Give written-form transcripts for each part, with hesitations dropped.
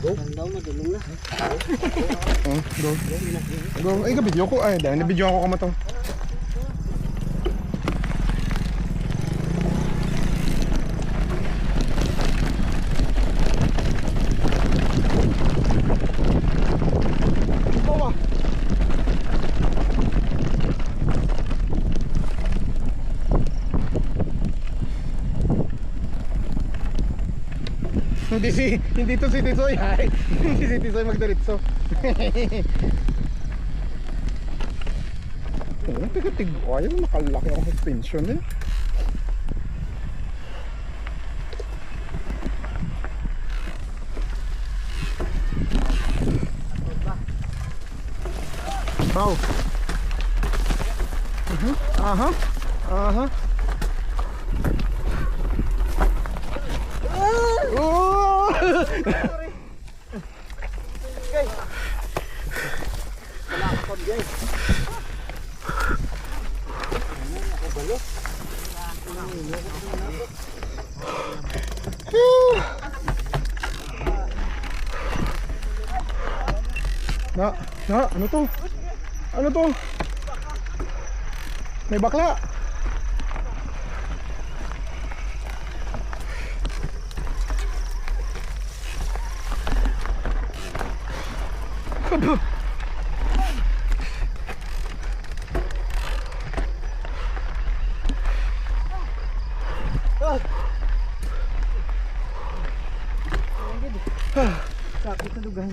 Go. Daw madulong na. Go. Go. Ay, ka-video ko. Ay, dahil na-video ako kama to. Hindi to si Tisoy ay. Hindi si Tisoy magdiretso. Oh, tigatig ko. Ayaw makalaki ang suspension eh. Wow. Aha. Aha. Oh! Guys. Wala ka pa guys. Ako balo. Ano to? Ano to? May bakla. Sakit na lugan.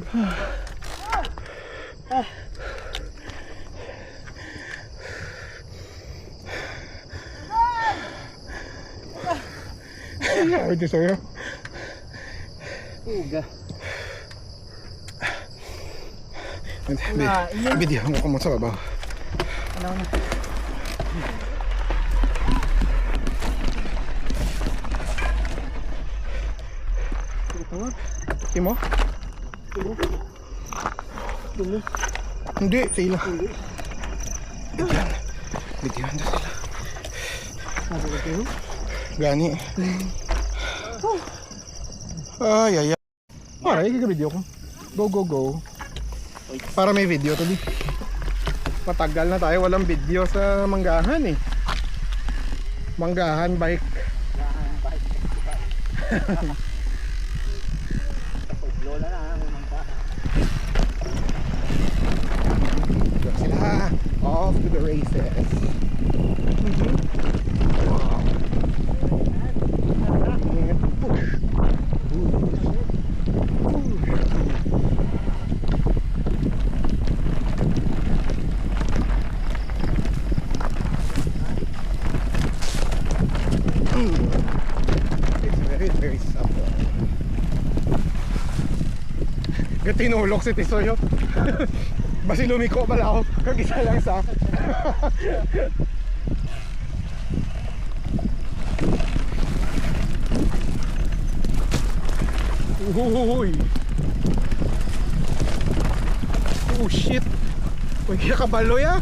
Ay, Tisoy. Uga. Video mo ko mo sa baba. Ano na? Imo? Dumi. Hindi, sila. Bigyan. Bigyan na sila. Sabi ko kayo? Gani. Ay, ay, ay. Para, ikagabideo ko. Go, go, go. Para may video to di. Matagal na tayo walang video sa Manggahan eh. Manggahan bike. Lola na Manggahan. Sila. Off to the races. Wow. Push. It's very supple. Tinulok si Tisoy. Basi lumiko pala ako. Kag-isa lang sa Uy. Oh shit. Uy, kaya kabaloy ah.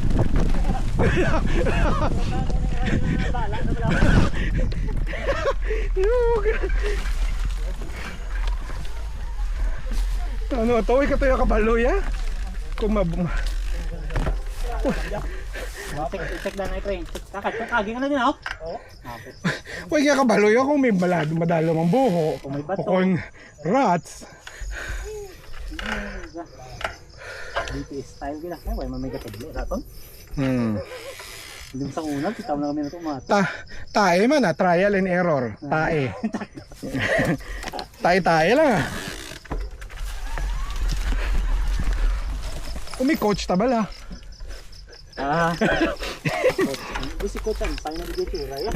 Ano to? Ikaw tayo kabaloy ah. Kung Check na na ito eh. Kakaging ano din ako? Oo. Uy, kaya kabaloy ah kung may madalo mang buho. Kung may bato. O kung rats. BTS style gila. Ay, may mamigat tigli. Raton? Hindi sa unang, kita mo na kami na ito umata. Tae man ah, trial and error. Tae. Tae lang ah. Kung may coach tabal ah. Hindi si coach ang sa'yo na bigay tura yan.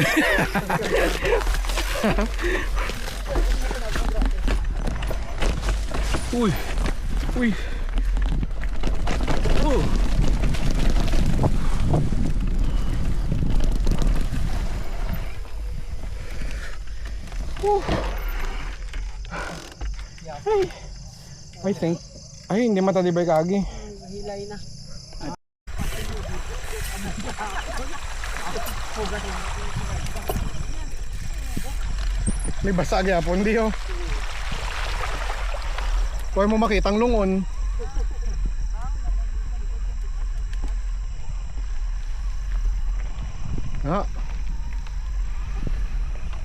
Uy. Uy. Oh. I think. Ay, hindi matadibay kagi. Hilay na. May basa gyapon di oh. Huwag mo makitang lungon. Ha?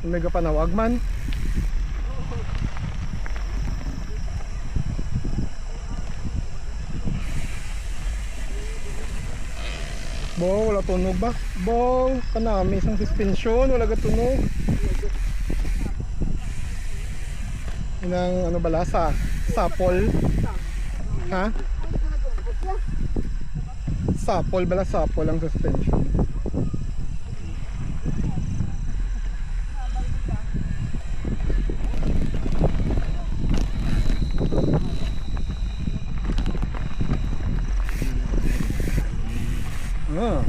Mega panawag man. Bo, wala tunog ba? Bo, kanami isang suspension, wala ka tunog. Inang ano bala sa sapol. Ha? Sapol bala, sapol ang suspension. Ah.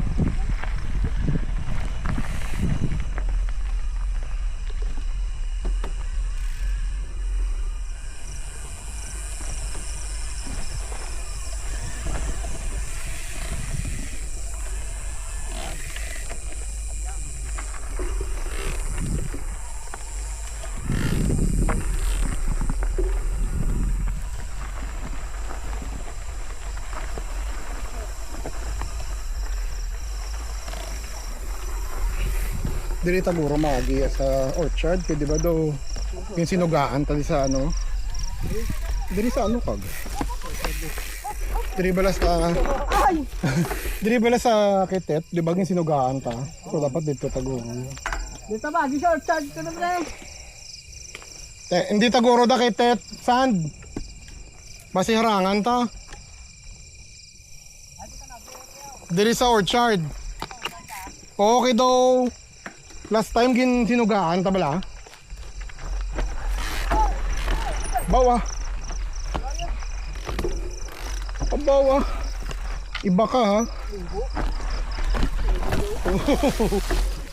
Dili taguro magi sa orchard kay di ba daw yung sinugaan tali sa ano dili sa ano kag dili bala sa dili bala sa kitet di ba yung sinugaan ta so dapat dito taguro Dito ba? Di sa orchard ko na pre. hindi taguro da kitet sand basi harangan ta dili sa orchard okay daw. Last time gin sinugaan ta bala. Bawa. Bawa. Iba ka ha.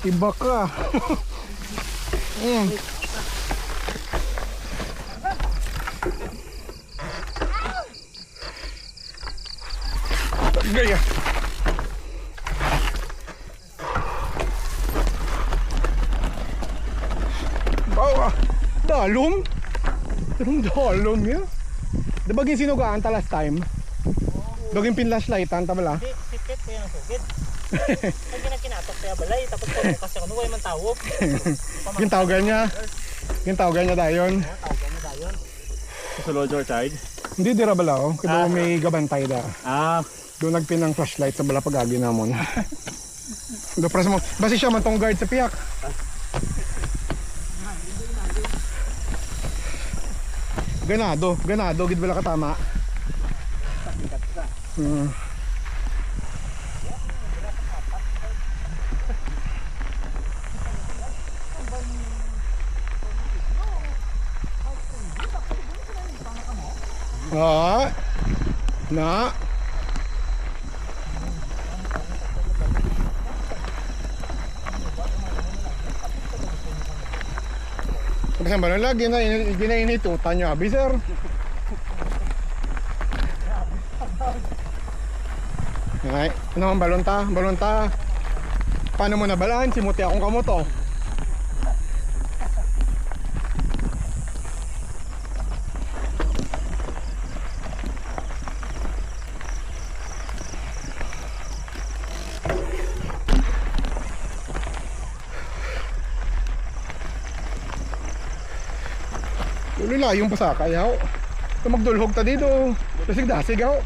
Iba ka. Gaya. Bawa. Dalom. Dalom ya. Diba gin sinugaan ta last time? Doging pinlashlightan ta bala? Sipit ko yung sugid. Pag kinatok kaya balay, tapos ko kasi ako nuway man tawag. Gintawagan niya. Gintawagan niya dayon. Tawagan mo dayon. Sa Lodge Orchard? Hindi dira bala oh. Kaya may gabantay da. Doon nagpinang flashlight sa bala pag-agi namon. Do pras mo. Basi siya man tong guard sa piyak. Ganado gid bala ka tama. Na Kasi ba nila ginainitutan nyo abi sir? Ay, ano ang balonta? Balonta. Paano mo nabalaan? Simuti akong kamoto. Lulayong pasakay yaw. Magdulhog ta dito. Dasig-dasig yaw.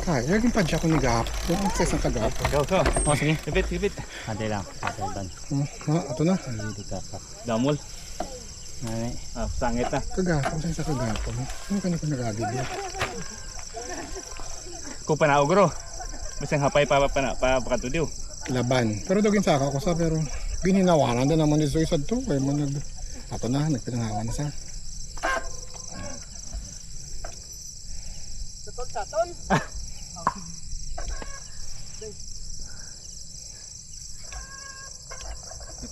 Kaya yung padya ko ni Gap. Yung access ang kagap. Go. O sige. Hipit. Hantay lang. Hantay lang. Ito na. Hindi ka pa. Damol. Nanay. Sangit na. Kagapon sa kagapon. Ano ka na kung nagagid yan? Kung panaog ro. Masang hapay pa pakatudiw. Laban. Pero dogin sa ako sa pero gininawanan din naman dito isa to. Kaya mo nag... Ito na. Nagpinangawan sa. Saton.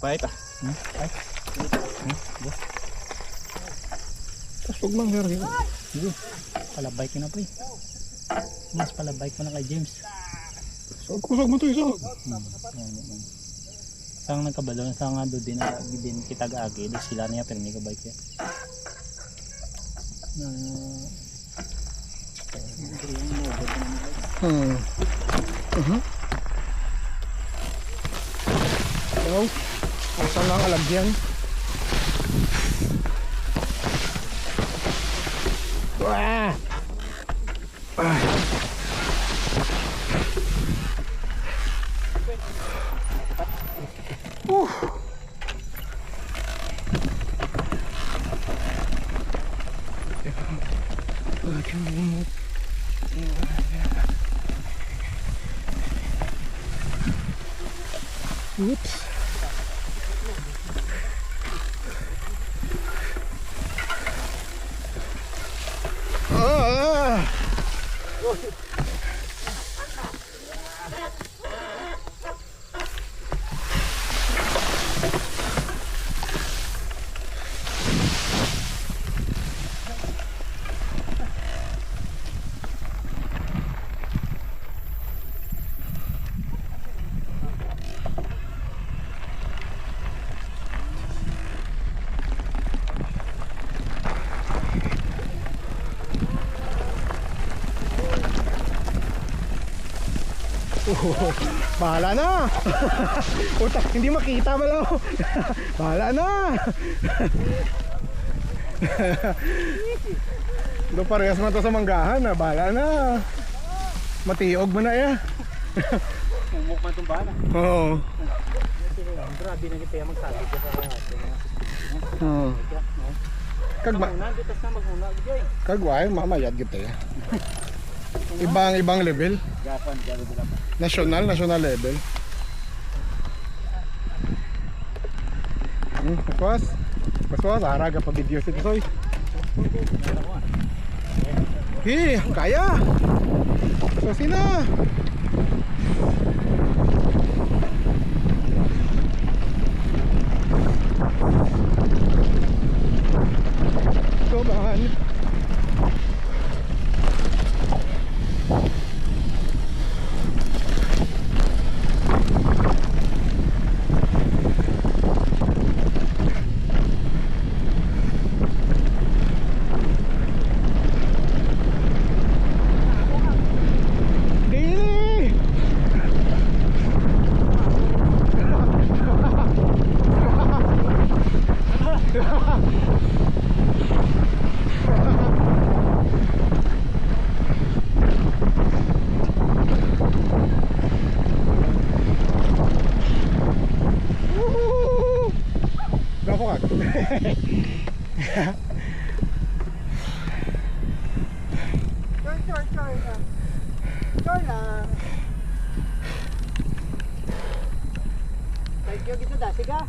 Pahit ah. Ay, Tapos huwag mang herhin. sige. Palabay ko na pre. Mas palabay ko na kay James. So, kusog mo to isa. Sang nagkabalo sa nga do din kita gaagi do sila niya pero may kabay ko. So, asa lang alagyan. Wah! Oops. Ah! Bahala na. Puta, hindi makita pala. Bahala na. Do parehas man to sa manggahan na. Bahala na. Matiog mo na ya. Umok man itong bala. Oo. Grabe na kita yung magsabi ka sa mga Oo. Kagma, Magmuna, ditas na magmuna. kagway, mamayad kita ya. Ibang level. Japan, Japan. National level. Paswas, araga pa video si Toy. Hi, kaya. So sina. Sobahan. Thank you gitu dah, siga.